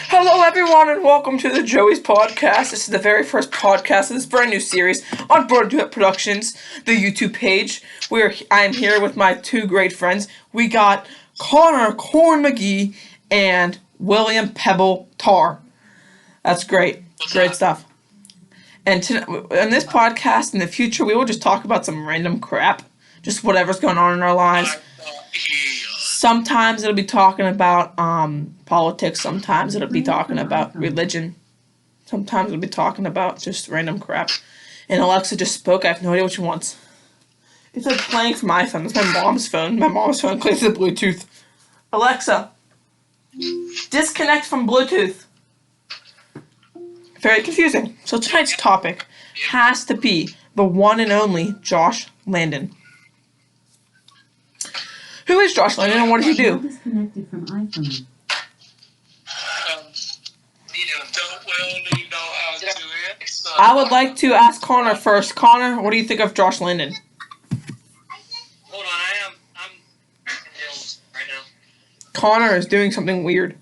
Hello, everyone, and welcome to the Joey's Podcast. This is the very first podcast of this brand new series on BDDTP Productions, the YouTube page, where I am here with my two great friends. We got Connor Corn McGee and William Pebble Tar. That's great. Great stuff. And in this podcast, in the future, we will just talk about some random crap. Just whatever's going on in our lives. Sometimes it'll be talking about politics. Sometimes it'll be talking about religion. Sometimes it'll be talking about just random crap. And Alexa just spoke. I have no idea what she wants. It's like playing from my phone. It's my mom's phone. My mom's phone connects to Bluetooth. Alexa, disconnect from Bluetooth. Very confusing. So tonight's topic has to be the one and only Josh Landon. Who is Josh Landon and what does he do? Disconnected from iPhone. I would like to ask Connor first. Connor, what do you think of Josh Landon? Hold on, I'm in Hills right now. Connor is doing something weird.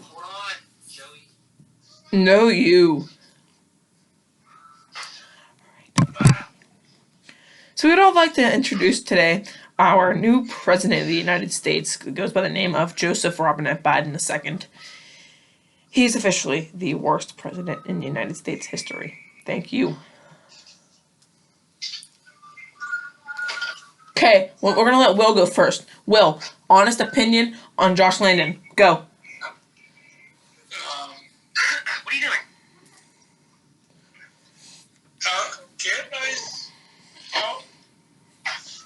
Hold on, Joey. No, you. So we'd all like to introduce today our new president of the United States. It goes by the name of Joseph Robinette Biden II. He's officially the worst president in the United States history. Thank you. Okay, well, we're going to let Will go first. Will, honest opinion on Josh Landon. Go. What are you doing?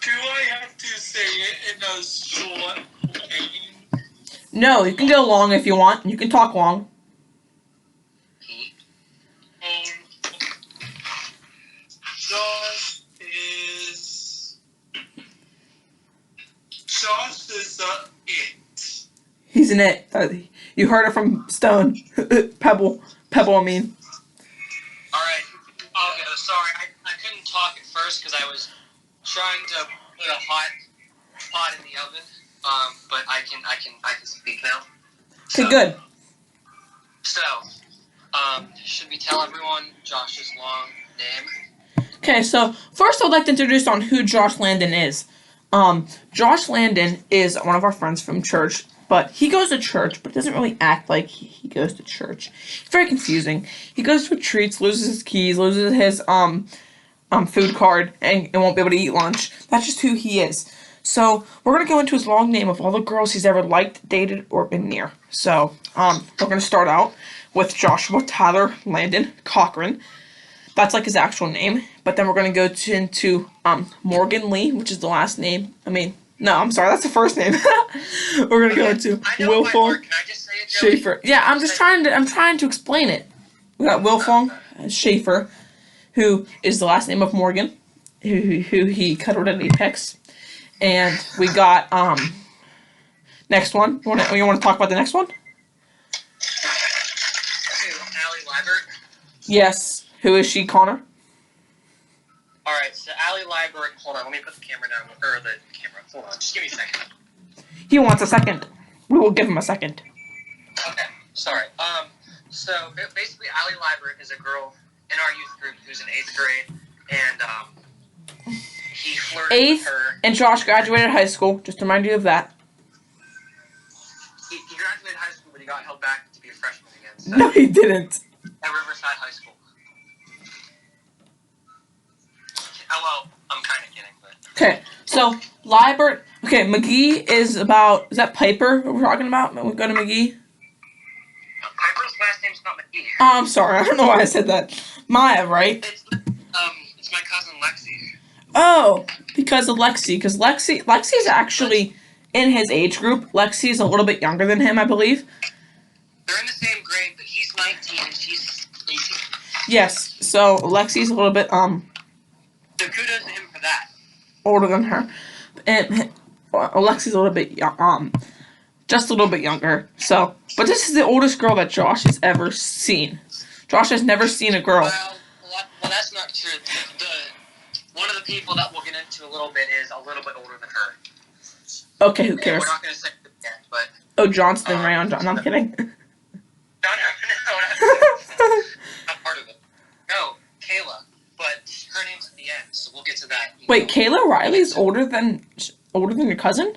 Do I have to say it in a short name? No, you can go long if you want. You can talk long. Josh is a it. He's an it. You heard it from Stone. Pebble, I mean. Alright, I'll go. Sorry, I couldn't talk at first because I was trying to put a hot pot in the oven. But I can speak now. Okay, good. So, should we tell everyone Josh's long name? Okay, so first I'd like to introduce on who Josh Landon is. Josh Landon is one of our friends from church, but he goes to church, but doesn't really act like he goes to church. It's very confusing. He goes to retreats, loses his keys, loses his food card, and won't be able to eat lunch. That's just who he is. So we're gonna go into his long name of all the girls he's ever liked, dated, or been near. So we're gonna start out with Joshua Tyler Landon Cochran. That's like his actual name. But then we're going to go into Morgan Lee, which is the last name. I'm sorry, that's the first name. We're going to go into Wilfong Schaefer. Yeah, I'm trying to explain it. We got Wilfong Schaefer, who is the last name of Morgan, who he cuddled at Apex. And we got next one. You want to talk about the next one? Allie Liebert. Yes. Who is she, Connor? Alright, so Allie Liebert, hold on, let me put the camera down, hold on, just give me a second. He wants a second. We will give him a second. Okay, sorry. So basically Allie Liebert is a girl in our youth group who's in 8th grade, and, he flirted with her. And Josh graduated high school, just to remind you of that. He graduated high school, but he got held back to be a freshman again. So No, he didn't. at Riverside High School. Oh, well, I'm kind of kidding, but... Okay, so, Liebert... Okay, McGee is that Piper we're talking about? We go to McGee? Piper's last name's not McGee. Oh, I'm sorry, I don't know why I said that. Maya, right? It's my cousin Lexi. Oh, because of Lexi. Because Lexi's actually in his age group. Lexi's a little bit younger than him, I believe. They're in the same grade, but he's 19 and she's 18. Yes, so Lexi's a little bit, So kudos to him for that. older than her. And Alexi's a little bit just a little bit younger. So, but this is the oldest girl that Josh has ever seen. Josh has never seen a girl. Well, that's not true. One of the people that we'll get into a little bit is a little bit older than her. Okay, who cares? We're not going to say it yet, but... Oh, Johnston Rayon John. I'm kidding. Wait, Kayla Riley's older than your cousin?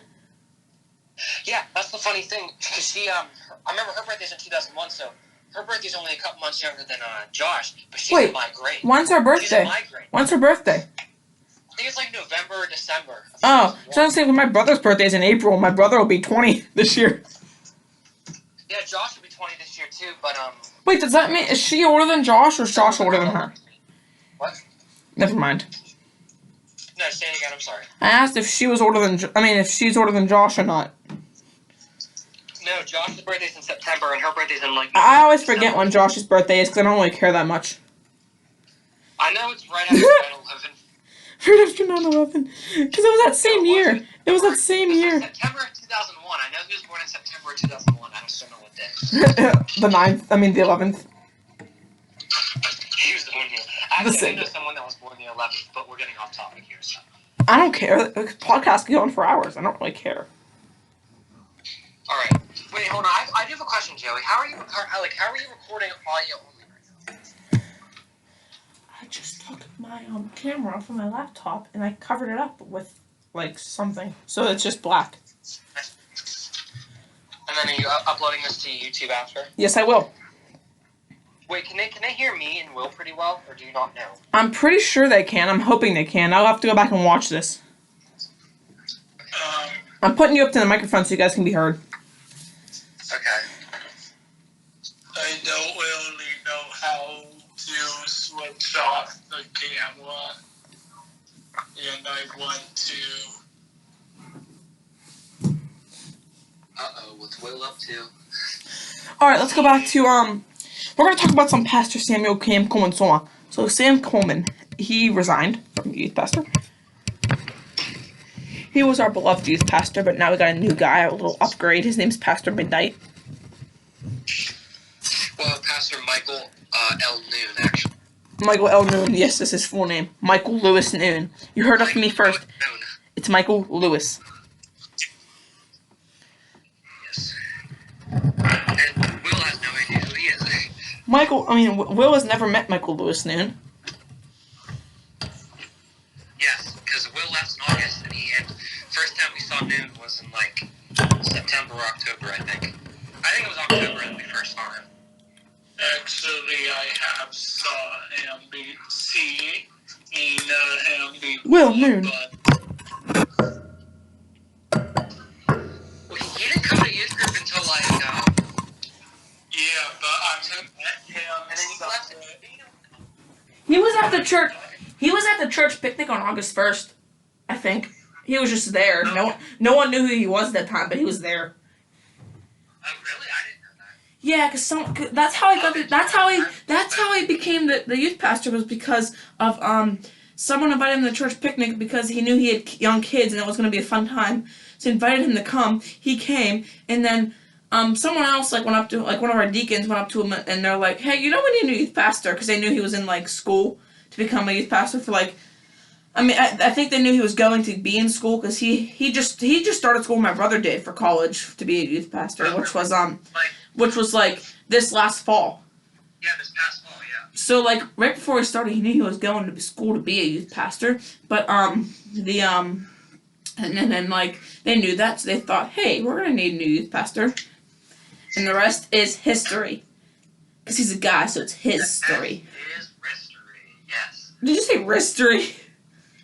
Yeah, that's the funny thing. Cause she, I remember her birthday's in 2001, so her birthday's only a couple months younger than Josh. But she's in my grade. When's her birthday? She's in my grade. When's her birthday? I think it's like November or December. Oh, so I'm saying my brother's birthday's in April. My brother will be 20 this year. Yeah, Josh will be 20 this year too, but Wait, does that mean is she older than Josh or is Josh older than her? What? Never mind. No, say it again. I'm sorry. I asked if she was older than if she's older than Josh or not. No, Josh's birthday's in September and her birthday's in like. I always forget when Josh's birthday is because I don't really care that much. I know it's right after 9/11. Right after 9/11, because it was that same year. It was that same year. September 2001. I know he was born in September 2001. I just don't know what day. The 9th. The 11th. He was born here. Actually, I know someone that was born the 11th, but we're getting off topic here. So. I don't care. The podcast can go on for hours. I don't really care. All right. Wait, hold on. I do have a question, Joey. How are you recording audio only right now? I just took my camera from my laptop and I covered it up with like something, so it's just black. And then are you uploading this to YouTube after? Yes, I will. Wait, can they hear me and Will pretty well, or do you not know? I'm pretty sure they can. I'm hoping they can. I'll have to go back and watch this. I'm putting you up to the microphone so you guys can be heard. Okay. I don't really know how to switch off the camera, and I want to. What's Will up to? Alright, let's go back to, we're going to talk about some Pastor Samuel Cam Coleman so on. So Sam Coleman, he resigned from youth pastor. He was our beloved youth pastor, but now we got a new guy, a little upgrade. His name's Pastor Midnight. Well, Pastor Michael L. Noon, actually. Michael L. Noon, yes, that's his full name. Michael Lewis Noon. You heard it from me first. It's Michael Lewis. Yes. And Will has no idea who he is. Will has never met Michael Lewis Noon. Yes, because Will left in August, and first time we saw Noon was in like September or October, I think. I think it was October that we first saw him. Actually, I have saw him seen him before. Will Noon. Well, he didn't come to youth group until like, yeah, but I met him. and then he left. He was at the church. He was at the church picnic on August 1st, I think. He was just there. No one knew who he was at that time, but he was there. Oh, really? I didn't know that. Yeah, cause that's how he got. That's how he became the youth pastor, was because of someone invited him to the church picnic because he knew he had young kids and it was going to be a fun time. So he invited him to come. He came, and then someone else went up to one of our deacons went up to him and they're like, "Hey, we need a new youth pastor," because they knew he was in school to become a youth pastor for I think they knew he was going to be in school because he just started school. My brother did for college to be a youth pastor, which was this last fall. Yeah, this past fall, yeah. So right before he started, he knew he was going to school to be a youth pastor, but and then they knew that, so they thought, hey, we're gonna need a new youth pastor, and the rest is history, because he's a guy, so it's his story. It is history, yes. Did you say ristory?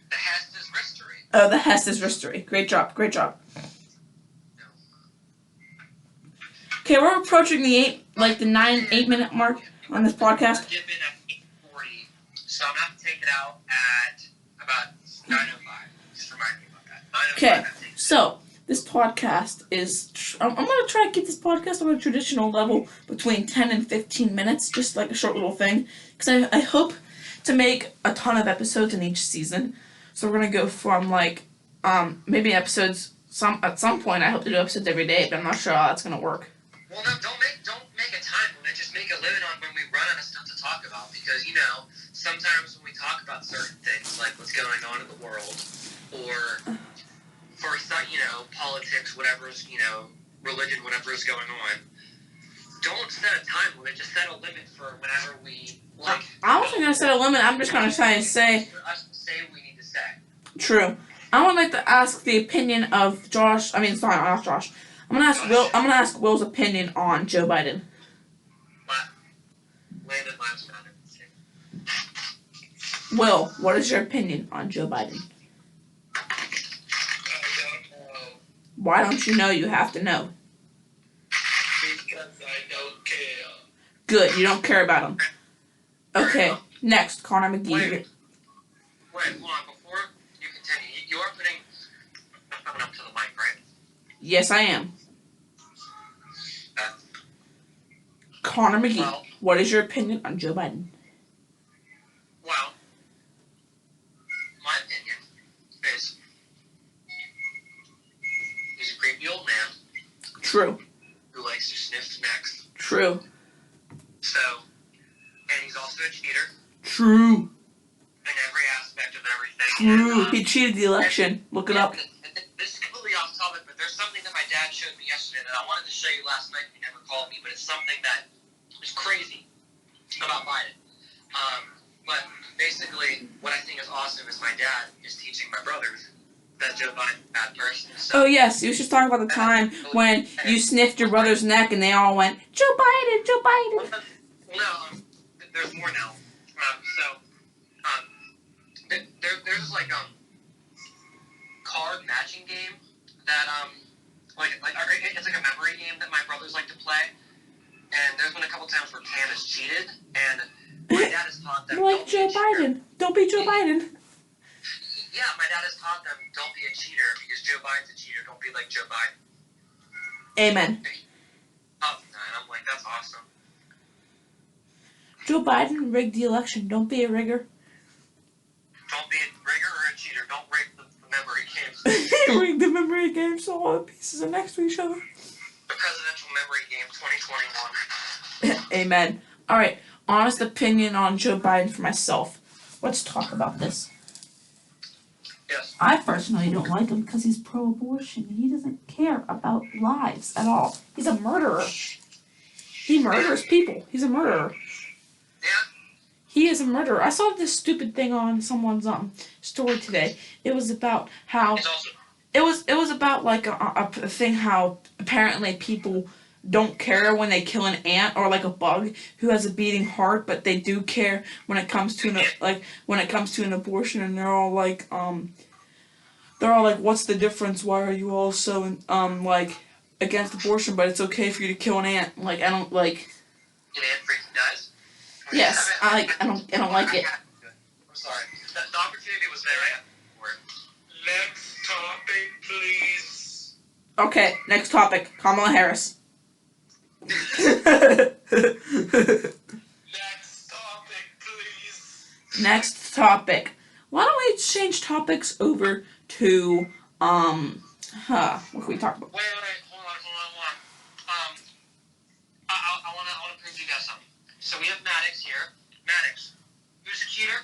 The Hest is history. Oh, the Hest is ristory. Great job. Okay, we're approaching the 8-minute mark on this podcast. We're given at 8:40, so I'm gonna have to take it out at about 9:05. Just remind me about that. 9:05. Okay, so this podcast is. I'm gonna try to keep this podcast on a traditional level between 10 and 15 minutes, just like a short little thing, because I hope to make a ton of episodes in each season. So we're gonna go from maybe episodes. At some point, I hope to do episodes every day, but I'm not sure how that's gonna work. Well, no, don't make a time limit. Just make a limit on when we run out of stuff to talk about, because sometimes when we talk about certain things, like what's going on in the world, or for politics, whatever's religion, whatever is going on, don't set a time limit. Just set a limit for whenever we I wasn't gonna set a limit. I'm just gonna try to say. For us to say what we need to say. True. I would like to ask the opinion of Josh. I mean, sorry, not Josh. I'm gonna ask Will. I'm gonna ask Will's opinion on Joe Biden. Landon last matter. Will, what is your opinion on Joe Biden? I don't know. Why don't you know? You have to know. Because I don't care. Good. You don't care about him. Okay. Next, Connor McGee. Wait, hold on. Before you continue, you are putting the phone up to the mic, right? Yes, I am. Uh, Connor McGee. Well, What is your opinion on Joe Biden? well, my opinion is he's a creepy old man True. who likes to sniff necks. True. So, and he's also a cheater True. in every aspect of everything. True. And, He cheated the election. Look it up. This is completely off topic, but there's something that my dad showed me yesterday that I wanted to show you last night. He never called me, but it's something that is crazy about Biden. But basically, what I think is awesome is my dad is teaching my brothers that Joe Biden's a bad person. So, Oh yes, you should talk about the time when you sniffed your brother's neck and they all went, Joe Biden, Joe Biden. well, there's more now. There's like card matching game that it's like a memory game that my brothers like to play. And there's been a couple times where Cam has cheated, and my dad has taught them. You're like don't be a Joe cheater. Biden. Don't be Joe Biden. Yeah, my dad has taught them don't be a cheater because Joe Biden's a cheater. Don't be like Joe Biden. Amen. Oh, and I'm like, that's awesome. Joe Biden rigged the election. Don't be a rigger. Don't be a rigger or a cheater. Don't rig the memory games. He rigged the memory game so all the pieces are next to each other. The presidential memory game 2021. Amen. Alright, honest opinion on Joe Biden for myself. Let's talk about this. Yes. I personally don't like him because he's pro-abortion. He doesn't care about lives at all. He's a murderer. He murders people. He's a murderer. Yeah. He is a murderer. I saw this stupid thing on someone's story today. It was about how He's also. it was about like a thing how apparently people don't care when they kill an ant or like a bug who has a beating heart, but they do care when it comes to an abortion, and they're all like what's the difference? Why are you all so like against abortion, but it's okay for you to kill an ant? Like I don't like. An ant freaking dies. Yes, I don't like it. I'm sorry. The opportunity was there. Next topic, please. Okay, next topic. Kamala Harris. Next topic, please. Next topic. Why don't we change topics over to what can we talk about? Wait, hold on. I wanna prove to you guys something. So we have Maddox here. Maddox, who's a cheater?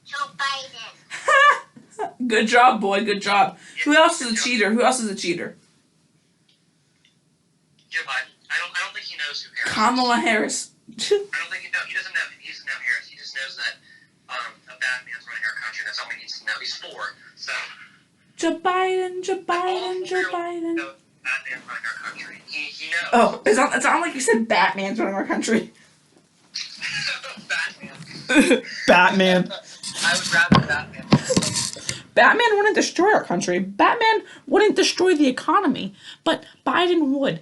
Joe Biden. Good job, boy. Good job. Yeah, Who else is a good job. cheater? Who else is a cheater? Joe Biden. I don't think he knows who Harris is. Kamala Harris. I don't think he knows. He doesn't know Harris. He just knows that a bad man's running our country. That's all he needs to know. He's 4, so. Joe Biden. Joe All Biden. Joe 4-year-olds Biden. know bad man's running our country. He knows. Oh, it sounded like you said Batman's running our country. Batman. Batman. I would rather Batman. Batman wouldn't destroy our country. Batman wouldn't destroy the economy, but Biden would.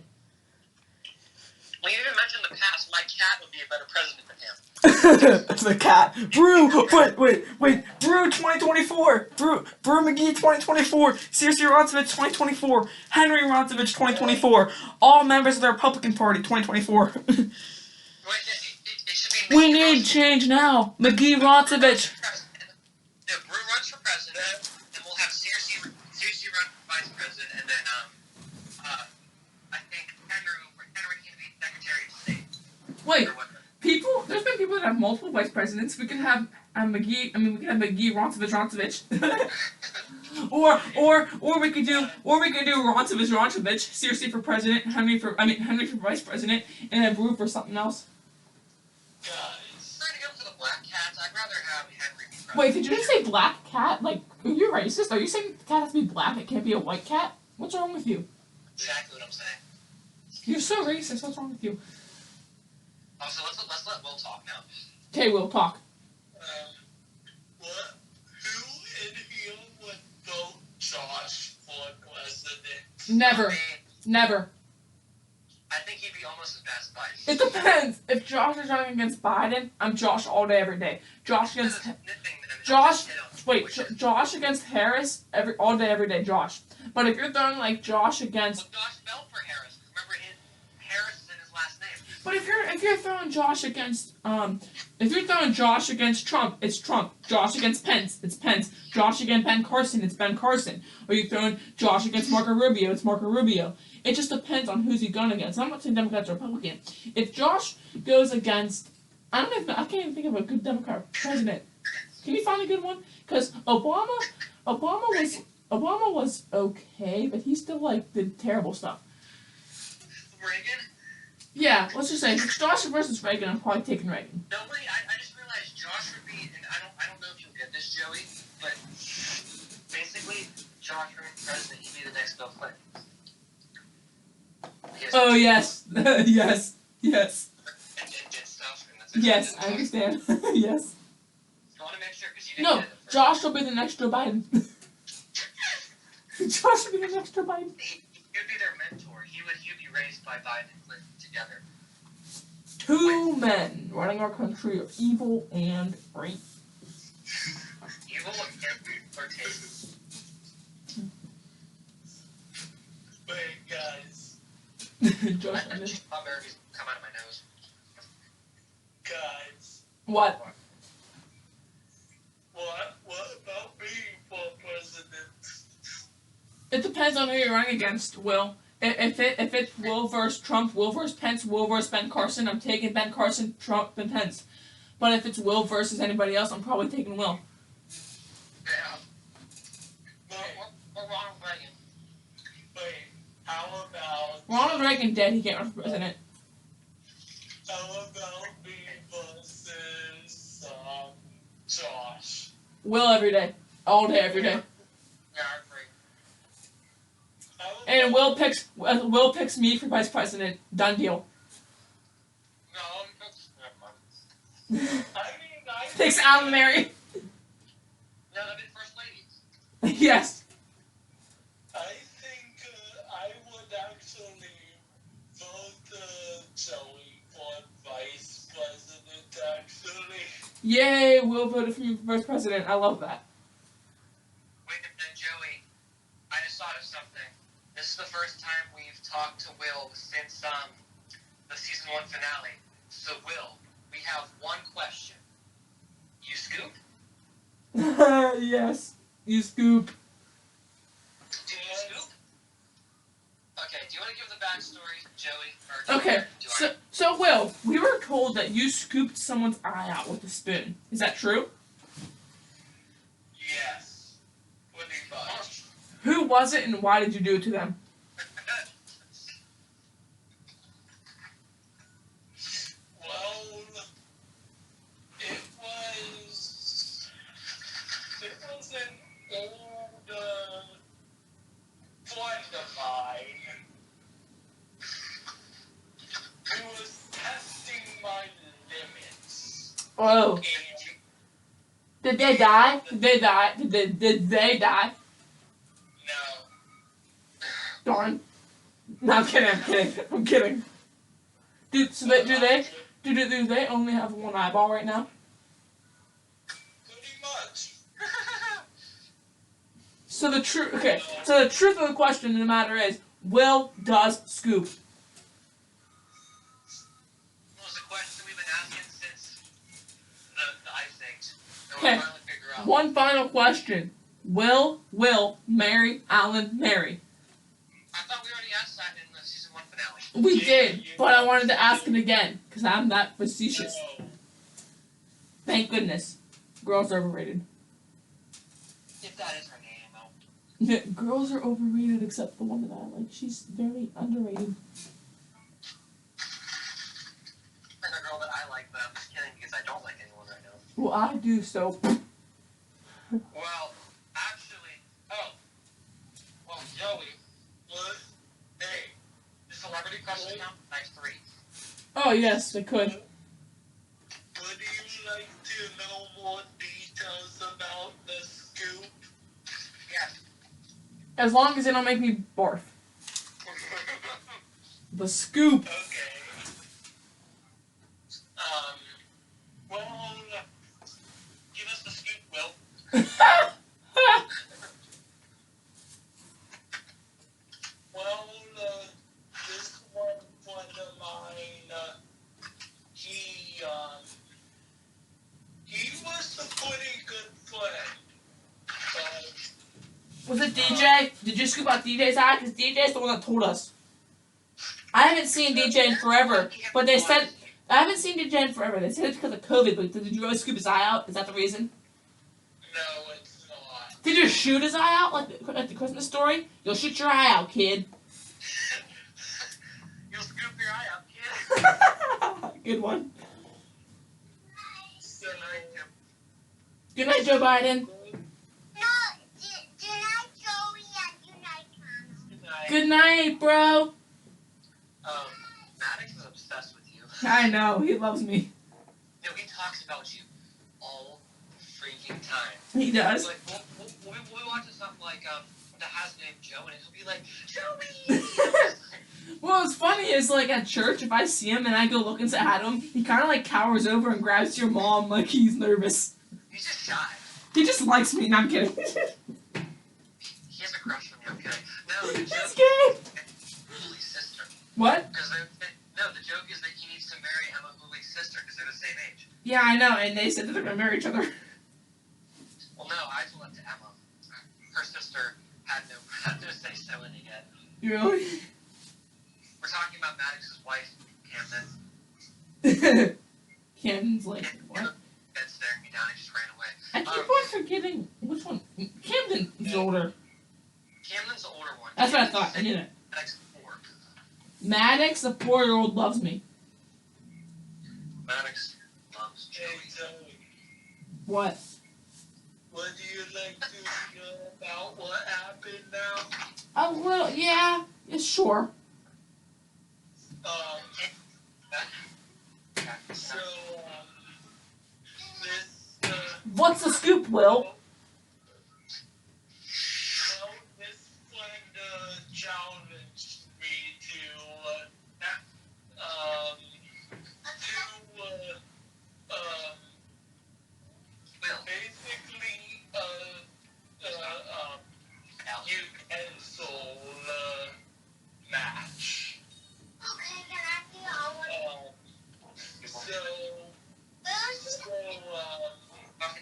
Well, you didn't mention the past. My cat would be a better president than him. That's the cat. Brew. Wait. Brew 2024. Brew McGee 2024. Circe Roncevich 2024. Henry Roncevich 2024. All members of the Republican Party 2024. Wait, it should be We Mickey need Roncevich. change now. McGee Roncevich. No, Brew runs for president, and we'll have Circe run for vice president, and then I think Henry can be Secretary of State. Wait. Or whatever. There's been people that have multiple vice presidents. We could have McGee. We could have McGee Roncevich. or we could do Roncevich. Circe for president, Henry for vice president, and then Brew for something else. Guys. Trying to go for the black cats. I'd rather have Henry be Wait, did you just say black cat? Like, are you racist? Are you saying the cat has to be black? It can't be a white cat? What's wrong with you? Exactly what I'm saying. You're so racist. What's wrong with you? Also, let's let Will talk now. Okay, we'll talk. What? Who in here would vote Josh for president? Never. I mean, Never. I think he'd be almost as bad as Biden. It depends. If Josh is running against Biden, I'm Josh all day, every day. Josh against Josh against Harris all day, every day. Josh. But if you're throwing like Josh against, Well, Josh fell for Harris. Remember, Harris is in his last name. but if you're throwing Josh against if you're throwing Josh against Trump, it's Trump. Josh against Pence, it's Pence. Josh against Ben Carson, it's Ben Carson. Or you're throwing Josh against Marco Rubio, it's Marco Rubio. It just depends on who's he going against. I'm not saying Democrats or Republican. If Josh goes against, I can't even think of a good Democrat president. Can you find a good one? Because Obama was okay, but he still like did terrible stuff. Reagan? Yeah, let's just say if it's Josh versus Reagan, I'm probably taking Reagan. No, wait, I just realized Josh would be, and I don't know if you'll get this, Joey, but basically, Josh running president, he'd be the next Bill Clinton. Oh yes, yes, yes, And did stuff, and that's yes. I understand. Yes. I want to make sure, because you didn't No, get it first. Josh will be the next Joe Biden. Josh will be the next Joe Biden. He would be their mentor. He would be raised by Biden and Clinton together. Two men running our country are evil and right. Evil and flirtatious. Wait, guys. Josh, I just thought America's come out of my nose. Guys. what? What about me for president? It depends on who you're running against, Will. If it's Will versus Trump, Will versus Pence, Will versus Ben Carson, I'm taking Ben Carson, Trump, and Pence. But if it's Will versus anybody else, I'm probably taking Will. Yeah. Or Ronald Reagan. Wait, how about... Ronald Reagan dead, he can't run for president. How about me versus, Josh? Will every day. All day, every day. Yeah, I agree. And Will picks me for vice president. Done deal. No, never mind. Picks Alan Mary. No, that'd be first lady. Yes. I think I would actually vote Joey for vice president, actually. Yay, Will voted for me for vice president. I love that. Wait a minute, Joey. I just thought of something. This is the first time we've talked to Will since the season 1 finale. So, Will, we have one question. You scoop? Yes. You scoop. Do you scoop? Okay, do you want to give the backstory, Joey? Or do Okay, I- so Will, we were told that you scooped someone's eye out with a spoon. Is that true? Yes. Pretty much. Who was it and why did you do it to them? Well, it was an old friend of mine who was testing my limits. Oh. And Did they die? Did they die? Did they die? no. Darn. No, I'm kidding. Do they only have one eyeball right now? Pretty much. So the truth of the question in the matter is, Will does scoop. What was the question we've been asking since the ice age? And Okay. we'll finally figure out. One final question. Will marry Alan Mary? I thought we already asked that in the season 1 finale. We did, but I wanted to ask it again, because I'm that facetious. No. Thank goodness. Girls are overrated. If that is her name, though. Girls are overrated except the one that I like. She's very underrated. And the girl that I like, but I'm just kidding because I don't like anyone right now. Well, I do, so Well, actually, well, Joey, What? Hey, the celebrity question now? Nice 3. Oh yes, they could. would you like to know more details about the scoop? Yes. As long as they don't make me barf. The scoop. Okay. Well, give us the scoop, Will. Well, this one friend of mine, he was a pretty good friend. Was it DJ? Did you scoop out DJ's eye? Because DJ's the one that told us. I haven't seen DJ in forever, but they said I haven't seen DJ in forever. They said it's because of COVID, but did you really scoop his eye out? Is that the reason? No, it's not. Did you shoot his eye out like the Christmas story? You'll shoot your eye out, kid. You'll scoop your eye out, kid. Good one. So, Good night, Joe Biden. Good night, bro. Maddox is obsessed with you. I know, he loves me. No, he talks about you all the freaking time. He does. Like, we'll be watching something like, that has the name Joe, and he'll be like, Joey! Well, what's funny is, like, at church, if I see him and I go look and say hi to him, he kind of, like, cowers over and grabs your mom like he's nervous. He's just shy. He just likes me, and I'm kidding. He has a crush on you, I'm kidding. No, the He's joke gay. is Huli's sister. What? Because the joke is that he needs to marry Emma Huli's sister because they're the same age. Yeah, I know, and they said that they're gonna marry each other. Well, no, I told that to Emma. Her sister had no say so in it yet. Really? We're talking about Maddox's wife, Camden. Camden's like, what? Dead staring me down, he just ran away. I keep on forgetting which one. Camden is older. Camden's the older one. That's what I thought. I knew that. Maddox 4. Maddox, the 4-year-old, loves me. Maddox loves hey, Joey. Joey, What? would you like to hear about what happened now? A little, yeah, sure. So, this, What's the scoop, Will? well, this friend, challenged me to, basically, utensil, match.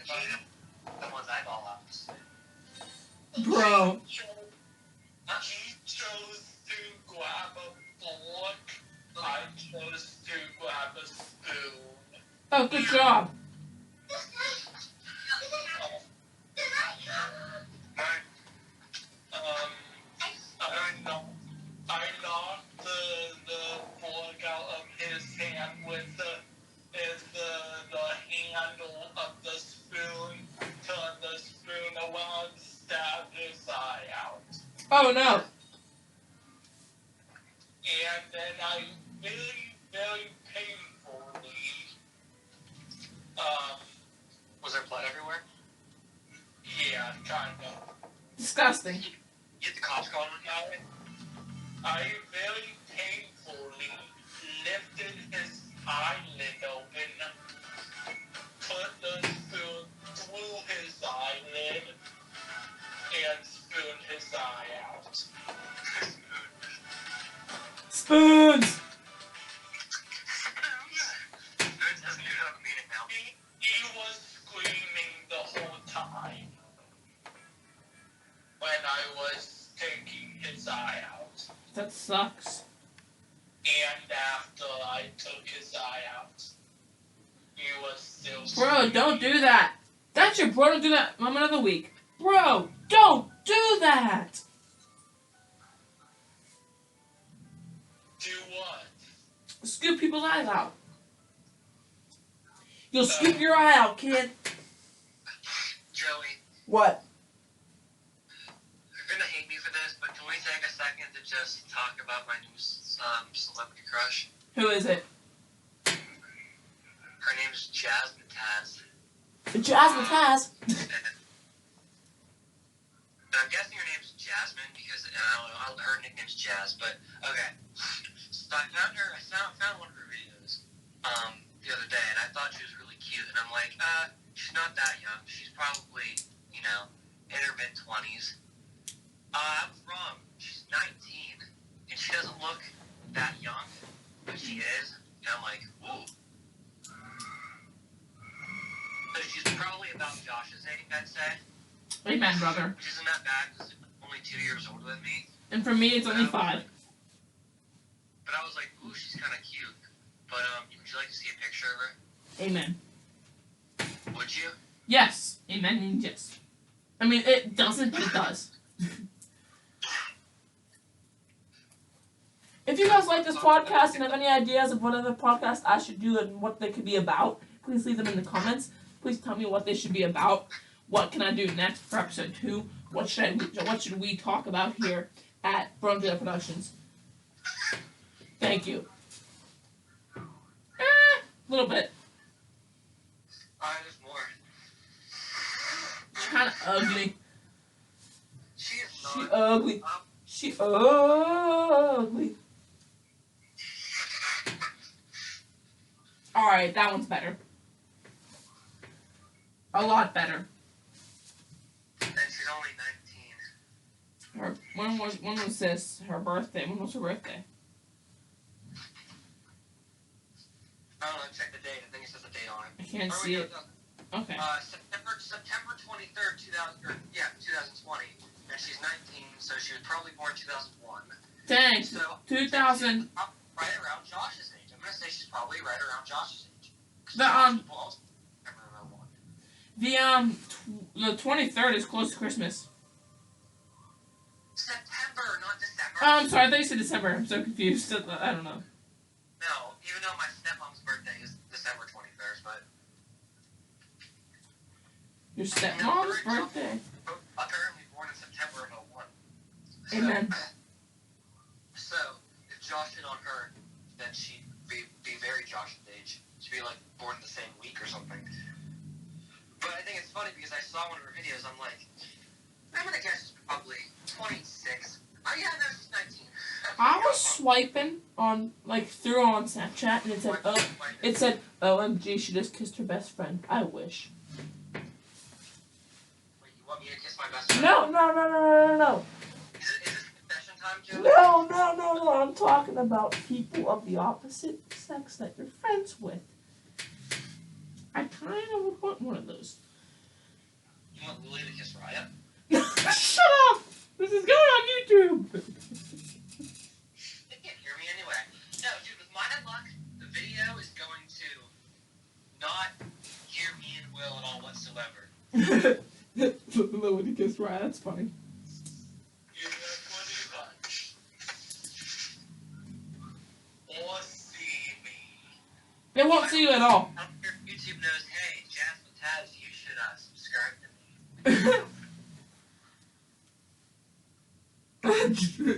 Talking about someone's eyeball out. Bro. He chose to grab a fork. I chose to grab a spoon. Oh, good job. I knocked the fork out of his hand with the handle of the spoon, turned the spoon around, stabbed his eye out. Oh, no. And then I very, very painfully, Was there blood everywhere? yeah, kind of. Disgusting. You get the cops calling on you? I very painfully lifted his eyelid open, put the spoon through his eyelid, and spooned his eye out. Spoons! Spoons has a new meaning now. He was screaming the whole time when I was taking his eye out. That sucks. And after I took his eye out, he was still Bro, don't do that. That's your bro. Don't do that. I'm another week. Bro, don't do that. Do what? Scoop people's eyes out. You'll scoop your eye out, kid. Joey, What? You're gonna hate me for this, but can we take a second to just talk about my new celebrity crush? Who is it? Her name is Jazmataz. Jazmataz. And I'm guessing her name's Jasmine because her nickname's Jazz. But okay, so I found her. I found one of her videos the other day, and I thought she was really cute. And I'm like, she's not that young. She's probably in her mid-20s. I was wrong. She's 19, and she doesn't look that young, but she is. And I'm like, ooh. So she's probably about Josh's age, I'd say. Amen, brother. Which isn't that bad because she's only 2 years older than me. And for me, it's only 5. But I was like, ooh, she's kind of cute. But would you like to see a picture of her? Amen. Would you? Yes. Amen means yes. I mean, it doesn't, but it does. If you guys like this podcast and have any ideas of what other podcasts I should do and what they could be about, please leave them in the comments. Please tell me what they should be about. What can I do next for episode 2? What should we talk about here at Bronze Productions? Thank you. A little bit. There's more. She's kind of ugly. She is She not. ugly. She ugly. Alright, that one's better. A lot better. And she's only 19. When was this? Her birthday? When was her birthday? I don't know, check the date. I think it says the date on it. I can't see it. Okay. September 23rd, 2020. And she's 19, so she was probably born 2001. Dang. So 2000. Right around Josh's age. I'm gonna say she's probably right around Josh's age. The 23rd is close to Christmas. September, not December. I'm sorry, I thought you said December. I'm so confused. I don't know. No, even though my stepmom's birthday is December 21st, but Your stepmom's birthday. apparently born in September of 01. Amen. So, if Josh hit on her, then she'd be very Josh's age. She'd be like born the same week or something. But I think it's funny because I saw one of her videos. I'm like, I'm gonna guess she's probably 26. Oh yeah, no, she's 19. I was swiping on through on Snapchat and it said OMG, she just kissed her best friend. I wish. Wait, you want me to kiss my best friend? No. Is this confession time, Joe? No. I'm talking about people of the opposite sex that you're friends with. I kind of would want one of those. You want Lily to kiss Raya? Shut up! This is going on YouTube! They can't hear me anyway. No, dude, with my luck, the video is going to not hear me and Will at all whatsoever. Lily to kiss Ryan, that's funny. You have 20 bucks. Or see me. They won't see you at all. I don't care if YouTube knows, hey, Jazmataz, you should subscribe to me.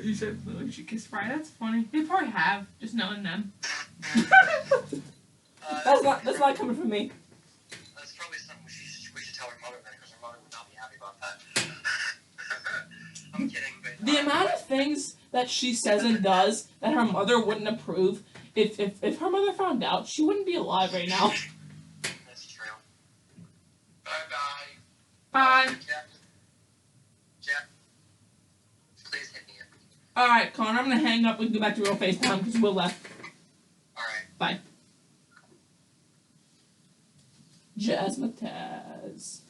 You said Lily should kiss Ryan, that's funny. They probably have, just knowing them. That's not coming from me. That's probably something we should tell her mother then, because her mother would not be happy about that. I'm kidding, but... The amount of things that she says and does that her mother wouldn't approve, if her mother found out, she wouldn't be alive right now. That's true. Bye-bye. Bye. Jeff, please hit me. Alright, Connor, I'm gonna hang up. We can go back to real FaceTime because Will left. Alright. Bye. Jazmataz.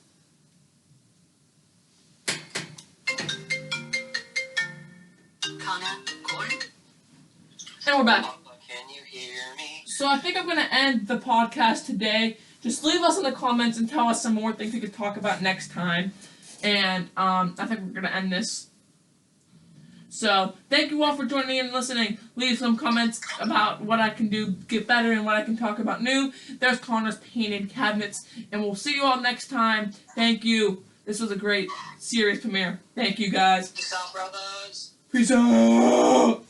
Connor, Gordon? And we're back. Can you hear me? So I think I'm going to end the podcast today. Just leave us in the comments and tell us some more things we could talk about next time. And I think we're going to end this. So thank you all for joining in and listening. Leave some comments about what I can do, get better, and what I can talk about new. There's Connor's painted cabinets. And we'll see you all next time. Thank you. This was a great series premiere. Thank you guys. Peace out, brothers. Peace out.